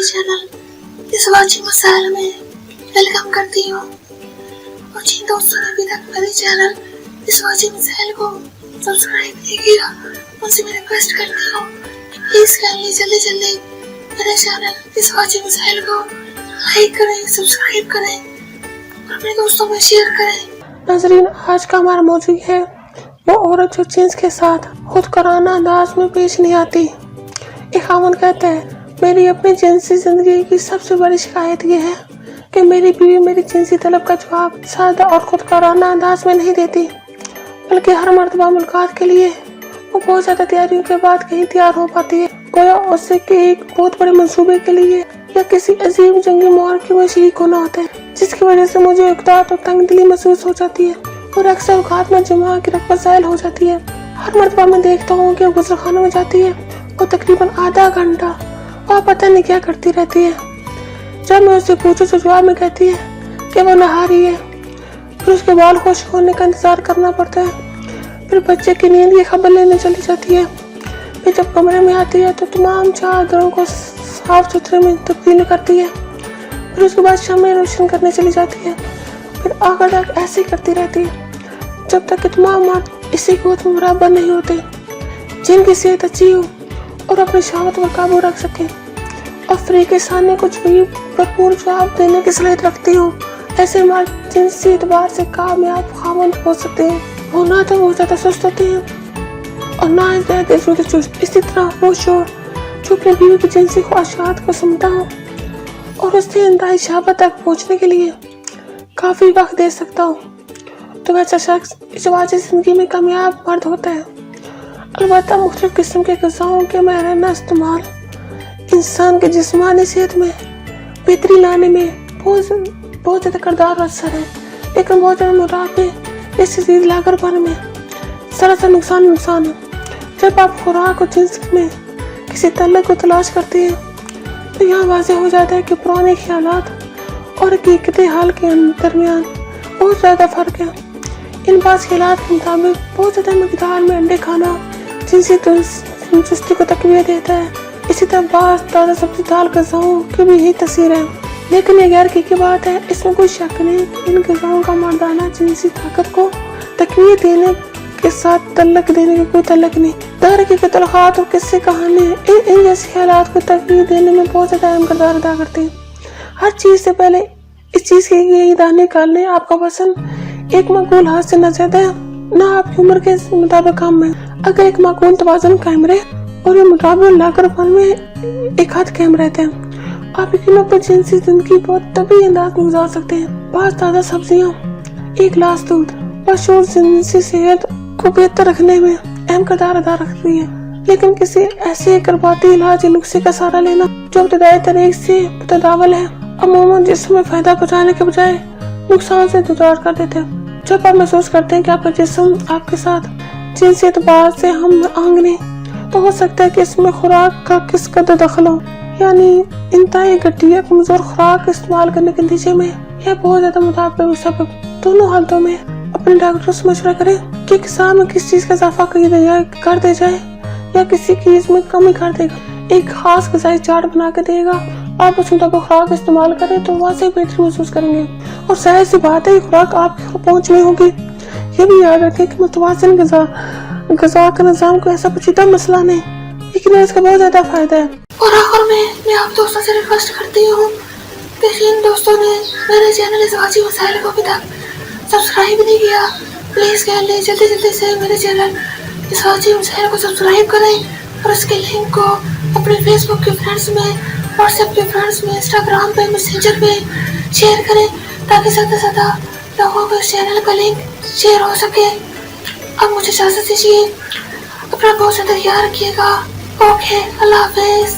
मेरे चैनल इस वाची मसाइल में वेलकम करती हूँ। और जिन दोस्तों ने अभी तक मेरे चैनल इस वाची मसाइल को सब्सक्राइब नहीं किया, उनसे मैं रिक्वेस्ट करती हूँ कि प्लीज काइंडली जल्दी मेरे चैनल इस वाची मसाइल को लाइक करें, सब्सक्राइब करें और अपने दोस्तों में शेयर करें। नाज़रीन, आज का हमारा मौजू है वो औरत जो जिन्स के साथ खुद कराना अंदाज में पेश नहीं आती। एक खामन कहता है, मेरी अपनी जिनसी जिंदगी की सबसे बड़ी शिकायत ये है कि मेरी बीवी मेरी जिनसी तलब का जवाब सादा और खुद कराना अंदाज में नहीं देती, बल्कि हर मर्तबा मुलाकात के लिए वो बहुत ज्यादा तैयारियों के बाद कहीं तैयार हो पाती है, गोया उससे कि एक बहुत बड़े मंसूबे के लिए या किसी अजीब जंगी मुहारके में शरीक होना होता है, जिसकी वजह से मुझे उकताहट और तंग दिली महसूस हो जाती है और अक्सर औकात में जुमा की रगबत ज़ायल हो जाती है। हर मर्तबा मैं देखता हूँ कि गुसलखाने में जाती है और तकरीबन आधा घंटा और पता नहीं क्या करती रहती है। जब मैं उससे पूछूं तो जवाब में कहती है कि वो नहा रही है। फिर उसके बाल खुश होने का इंतजार करना पड़ता है। फिर बच्चे की नींद की खबर लेने चली जाती है। फिर जब कमरे में आती है तो तमाम चादरों को साफ सुथरे में तब्दील करती है। फिर उसके बाद शम्में रोशन करने चली जाती है। फिर आखिर तक ऐसे ही करती रहती है जब तक कि तमाम मर्द इसी गोद में बराबर नहीं होते जिनकी सेहत अच्छी हो और अपनी शहावत पर काबू रख सके और फ्री के सामने कुछ भी भरपूर जवाब देने की सलाहियत रखती हो। ऐसे मर्द जिनसी एतबार से कामयाब खामद हो सकते हैं। वो ना तो बहुत ज्यादा सुस्त होते हैं और ना ज्यादा चुस्त। इसी तरह वो शोर जो अपनी बीवी की जिनसी ख्वाहिशात को सुनता हो और उससे इंतहाई शहावत तक पहुँचने के लिए काफी वक्त दे सकता हो, तो वैसा शख्स इस वाजी जिंदगी में कामयाब मर्द होता है। अलबत्ता मुख्तलिफ किस्म के ग़िज़ाओं के महराना इस्तेमाल इंसान के जिस्मानी सेहत में बेहतरी लाने में बहुत ज़्यादा किरदार और असर है, लेकिन बहुत ज़्यादा मुनाफे इस शदीद लागरपन में सरासर नुकसान है। जब आप खुराक और जिन्स में किसी तल्लक को तलाश करते हैं तो यहाँ वाज़ेह हो जाता है कि पुराने ख्यालात और हकीकत हाल के दरमियान बहुत ज़्यादा फ़र्क है। इन बाज़ ख्यालात के मुताबिक बहुत ज़्यादा मकदार में अंडे खाना जिनसी चुस्ती को तकवीत देता है। इसी तरह बाज़ ताज़ा सब्ज़ी दाल ग़िज़ाओं की भी यही तस्वीर है, लेकिन ये गैर हकीकी बात है, इसमें कोई शक नहीं। इन ग़िज़ाओं का मर्दाना जिनसी ताकत को तकवीत देने के साथ तल्लक देने की कोई तल्लक नहीं। दर की तलखात और किस्से कहानी इन जैसे ख्यालात को तकवीत देने में बहुत ज़्यादा अहम किरदार अदा करते हैं। हर चीज से पहले इस चीज के ये दान निकाल लें, आपका पसंद एक माकूल हाथ से न ज्यादा न आपकी उम्र के मुताबिक काम में। अगर एक माकूल तवाज़ुन कायम रहे और ये मुताबिक लाकरपन में एक हाथ कायम रहते हैं, आप यकीनों पर जिनसी जिंदगी बहुत तभी अंदाज में गुजार सकते हैं। पाँच ताज़ा सब्जियाँ, एक गिलास दूध बशूर जिनसी सेहत को बेहतर रखने में अहम किरदार अदा रखती है। लेकिन किसी ऐसे करबाती इलाज नुस्खे का सहारा लेना जो इब्तदाई तरीके से मुतदावल है, अमूमन जिस्म में फायदा पहुंचाने के बजाय नुकसान से दूर कर देते हैं। जब आप महसूस करते हैं कि आपका जिस्म आपके साथ जिनसी एतबार से हम आहंग नहीं, तो हो सकता है कि इसमें खुराक का किस कदर दखल हो, यानी इंतहाई घटिया कमजोर खुराक इस्तेमाल करने के नतीजे में यह बहुत ज्यादा मुताबिक सबब। दोनों हालतों में अपने डॉक्टर से मशवरा करें कि किसान में किस चीज का इजाफा कर दे जाए या किसी चीज में कमी कर देगा। एक खास ग़िज़ाई चार्ट बना के देगा, आप उस मुताबिक खुराक इस्तेमाल करें तो वहाँ से बेहतर महसूस करेंगे और जाहिर सी बात है खुराक आपकी पहुँच में होगी। ये भी याद रखें कि मुतवाज़िन ग़िज़ा का निज़ाम कोई ऐसा पेचीदा मसला नहीं, लेकिन इसका बहुत ज्यादा फायदा है। और आखिर में मैं आप दोस्तों से रिक्वेस्ट करती हूँ कि जिन दोस्तों ने मेरे चैनल इस वाजी मसाइल को अभी तक सब्सक्राइब नहीं किया, प्लीज जल्दी से मेरे चैनल इस वाजी मसाइल को सब्सक्राइब करें और उसके लिंक को अपने फेसबुक के फ्रेंड्स में, व्हाट्सएप के फ्रेंड्स में, इंस्टाग्राम पे, मैसेंजर पे शेयर करें ताकि ज़्यादा से ज़्यादा लोगों को इस चैनल का लिंक शेयर हो सके। अब मुझे इजाज़त दीजिए, अपना बहुत ज़्यादा ख्याल रखिएगा। ओके, अल्लाह हाफिज़।